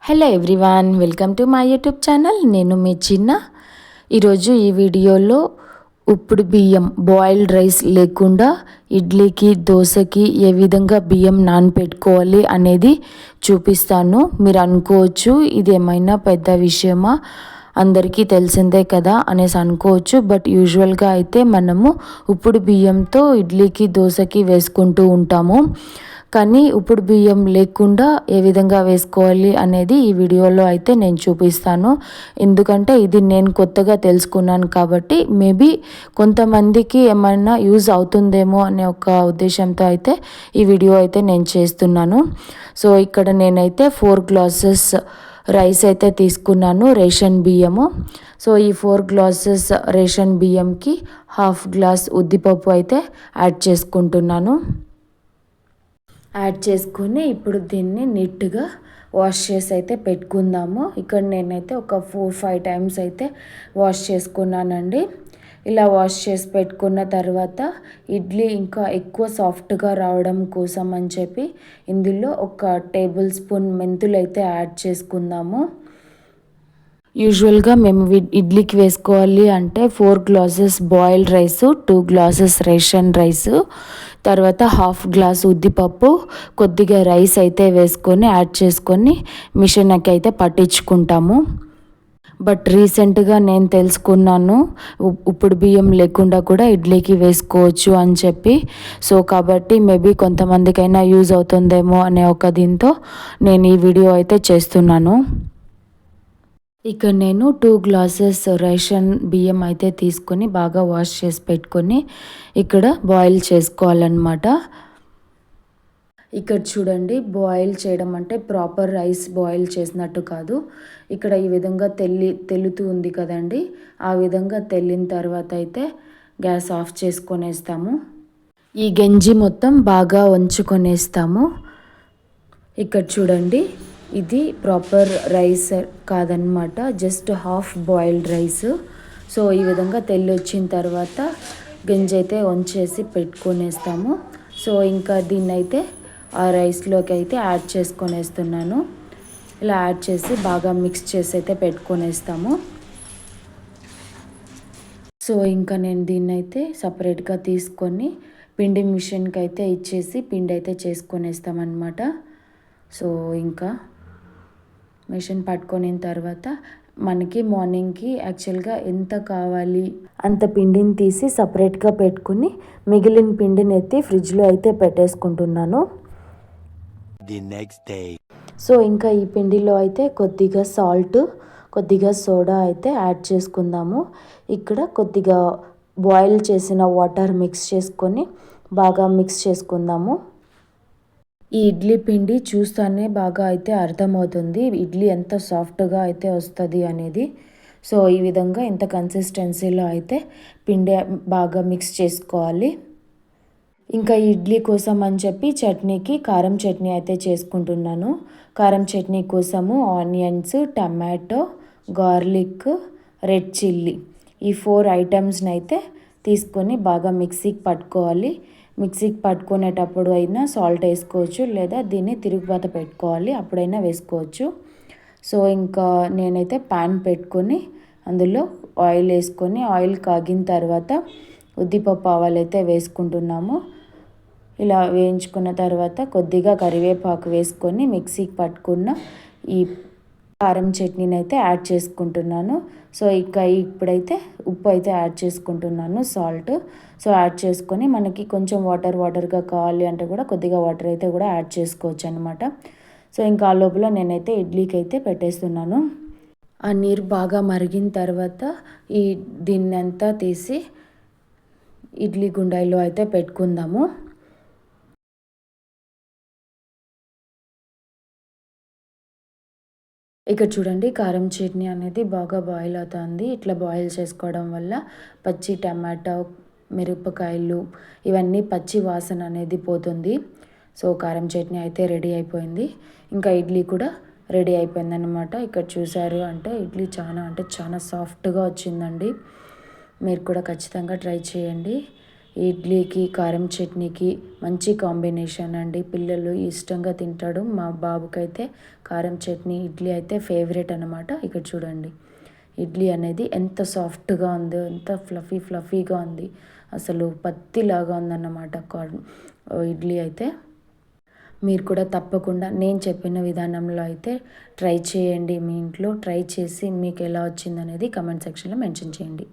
Hello everyone, welcome to my YouTube channel. నేను మీ చిన్న. ఈరోజు ఈ వీడియోలో ఉప్పుడు బియ్యం బాయిల్డ్ రైస్ లేకుండా ఇడ్లీకి దోశకి ఏ విధంగా బియ్యం నానపెట్టుకోవాలి అనేది చూపిస్తాను. మీరు అనుకోవచ్చు ఇది ఏమైనా పెద్ద విషయమా, అందరికీ తెలిసిందే కదా అనేసి అనుకోవచ్చు. బట్ యూజువల్గా అయితే మనము ఉప్పుడు బియ్యంతో ఇడ్లీకి దోశకి వేసుకుంటూ ఉంటాము. కానీ ఇప్పుడు బియ్యం లేకుండా ఏ విధంగా వేసుకోవాలి అనేది ఈ వీడియోలో అయితే నేను చూపిస్తాను. ఎందుకంటే ఇది నేను కొత్తగా తెలుసుకున్నాను కాబట్టి మేబీ కొంతమందికి ఏమైనా యూజ్ అవుతుందేమో అనే ఒక ఉద్దేశంతో అయితే ఈ వీడియో అయితే నేను చేస్తున్నాను. సో ఇక్కడ నేనైతే 4 గ్లాసెస్ రైస్ అయితే తీసుకున్నాను, రేషన్ బియ్యము. సో ఈ 4 గ్లాసెస్ రేషన్ బియ్యంకి హాఫ్ గ్లాస్ ఉద్దిపప్పు అయితే యాడ్ చేసుకుంటున్నాను. యాడ్ చేసుకొని ఇప్పుడు దీన్ని నీట్గా వాష్ చేసి అయితే పెట్టుకుందాము. ఇక్కడ నేనైతే ఒక 4-5 టైమ్స్ అయితే వాష్ చేసుకున్నానండి. ఇలా వాష్ చేసి పెట్టుకున్న తర్వాత ఇడ్లీ ఇంకా ఎక్కువ సాఫ్ట్గా రావడం కోసం అని చెప్పి ఇందులో ఒక టేబుల్ స్పూన్ మెంతులు అయితే యాడ్ చేసుకుందాము. యూజువల్గా మేము ఇడ్లీకి వేసుకోవాలి అంటే 4 glasses boiled rice, 2 glasses ration rice, తర్వాత హాఫ్ గ్లాస్ ఉద్దిపప్పు, కొద్దిగా రైస్ అయితే వేసుకొని యాడ్ చేసుకొని మిషన్కి అయితే పట్టించుకుంటాము. బట్ రీసెంట్గా నేను తెలుసుకున్నాను ఉప్పుడు బియ్యం లేకుండా కూడా ఇడ్లీకి వేసుకోవచ్చు అని చెప్పి. సో కాబట్టి మేబీ కొంతమందికైనా యూజ్ అవుతుందేమో అనే ఒక దీంతో నేను ఈ వీడియో అయితే చేస్తున్నాను. ఇక నేను 2 గ్లాసెస్ రేషన్ బియ్యం అయితే తీసుకొని బాగా వాష్ చేసి పెట్టుకొని ఇక్కడ బాయిల్ చేసుకోవాలన్నమాట. ఇక్కడ చూడండి, బాయిల్ చేయడం అంటే ప్రాపర్ రైస్ బాయిల్ చేసినట్టు కాదు. ఇక్కడ ఈ విధంగా తెల్లుతూ ఉంది కదండి, ఆ విధంగా తెల్లిన తర్వాత అయితే గ్యాస్ ఆఫ్ చేసుకొనేస్తాము. ఈ గంజి మొత్తం బాగా వంచుకొనేస్తాము. ఇక్కడ చూడండి, ఇది ప్రాపర్ రైస్ కాదనమాట, just half boiled rice. So ఈ విధంగా తెల్లి వచ్చిన తర్వాత గంజి అయితే వంచేసి పెట్టుకొనేస్తాము. సో ఇంకా దీన్ని అయితే ఆ రైస్లోకి అయితే యాడ్ చేసుకొనేస్తున్నాను. ఇలా యాడ్ చేసి బాగా మిక్స్ చేసి అయితే పెట్టుకొనేస్తాము. సో ఇంకా నేను దీన్ని అయితే సపరేట్గా తీసుకొని పిండి మిషన్కి అయితే ఇచ్చేసి పిండి అయితే చేసుకొనేస్తామన్నమాట. సో ఇంకా మిషన్ పట్టుకొనిన తర్వాత మనకి మార్నింగ్కి యాక్చువల్గా ఎంత కావాలి అంత పిండిని తీసి సపరేట్గా పెట్టుకుని మిగిలిన పిండిని ఎత్తి ఫ్రిడ్జ్లో అయితే పెట్టేసుకుంటున్నాను. సో ఇంకా ఈ పిండిలో అయితే కొద్దిగా సాల్ట్, కొద్దిగా సోడా అయితే యాడ్ చేసుకుందాము. ఇక్కడ కొద్దిగా బాయిల్ చేసిన వాటర్ మిక్స్ చేసుకొని బాగా మిక్స్ చేసుకుందాము. ఈ ఇడ్లీ పిండి చూస్తూనే బాగా అయితే అర్థమవుతుంది ఇడ్లీ ఎంత సాఫ్ట్గా అయితే వస్తుంది అనేది. సో ఈ విధంగా ఇంత కన్సిస్టెన్సీలో అయితే పిండి బాగా మిక్స్ చేసుకోవాలి. ఇంకా ఇడ్లీ కోసం అని చెప్పి చట్నీకి కారం చట్నీ అయితే చేసుకుంటున్నాను. కారం చట్నీ కోసము onions, tomato, garlic, red chilli ఈ 4 ఐటమ్స్ని అయితే తీసుకొని బాగా మిక్సీకి పట్టుకోవాలి. మిక్సీకి పట్టుకునేటప్పుడు అయినా సాల్ట్ వేసుకోవచ్చు, లేదా దీన్ని తిరుగుబాత పెట్టుకోవాలి, అప్పుడైనా వేసుకోవచ్చు. సో ఇంకా నేనైతే ప్యాన్ పెట్టుకొని అందులో ఆయిల్ వేసుకొని ఆయిల్ కాగిన తర్వాత ఉద్దిపప్పు ఆవాలు అయితే వేసుకుంటున్నాము. ఇలా వేయించుకున్న తర్వాత కొద్దిగా కరివేపాకు వేసుకొని మిక్సీకి పట్టుకున్న ఈ కారం చట్నీని అయితే యాడ్ చేసుకుంటున్నాను. సో ఇప్పుడైతే ఉప్పు అయితే యాడ్ చేసుకుంటున్నాను, సాల్ట్. సో యాడ్ చేసుకొని మనకి కొంచెం వాటర్గా కావాలి అంటే కూడా కొద్దిగా వాటర్ అయితే కూడా యాడ్ చేసుకోవచ్చు అనమాట. సో ఇంకా ఆ లోపల నేనైతే ఇడ్లీకి అయితే పెట్టేస్తున్నాను. ఆ నీరు బాగా మరిగిన తర్వాత దీన్ని అంతా తీసి ఇడ్లీ గుండాయిలో అయితే పెట్టుకుందాము. ఇక్కడ చూడండి, కారం చట్నీ అనేది బాగా బాయిల్ అవుతుంది. ఇట్లా బాయిల్ చేసుకోవడం వల్ల పచ్చి టమాటో, మిరపకాయలు ఇవన్నీ పచ్చి వాసన అనేది పోతుంది. సో కారం చట్నీ అయితే రెడీ అయిపోయింది. ఇంకా ఇడ్లీ కూడా రెడీ అయిపోయింది అనమాట. ఇక్కడ చూసారు అంటే ఇడ్లీ చాలా సాఫ్ట్గా వచ్చిందండి. మీరు కూడా ఖచ్చితంగా ట్రై చేయండి. ఇడ్లీకి కారం చట్నీకి మంచి కాంబినేషన్ అండి. పిల్లలు ఇష్టంగా తింటాడు. మా బాబుకైతే కారం చట్నీ ఇడ్లీ అయితే ఫేవరెట్ అనమాట. ఇక్కడ చూడండి ఇడ్లీ అనేది ఎంత సాఫ్ట్గా ఉందో, ఎంత ఫ్లఫీగా ఉంది. అసలు పత్తిలాగా ఉందన్నమాట ఇడ్లీ అయితే. మీరు కూడా తప్పకుండా నేను చెప్పిన విధానంలో అయితే ట్రై చేయండి. మీ ఇంట్లో ట్రై చేసి మీకు ఎలా వచ్చిందనేది కమెంట్ సెక్షన్లో మెన్షన్ చేయండి.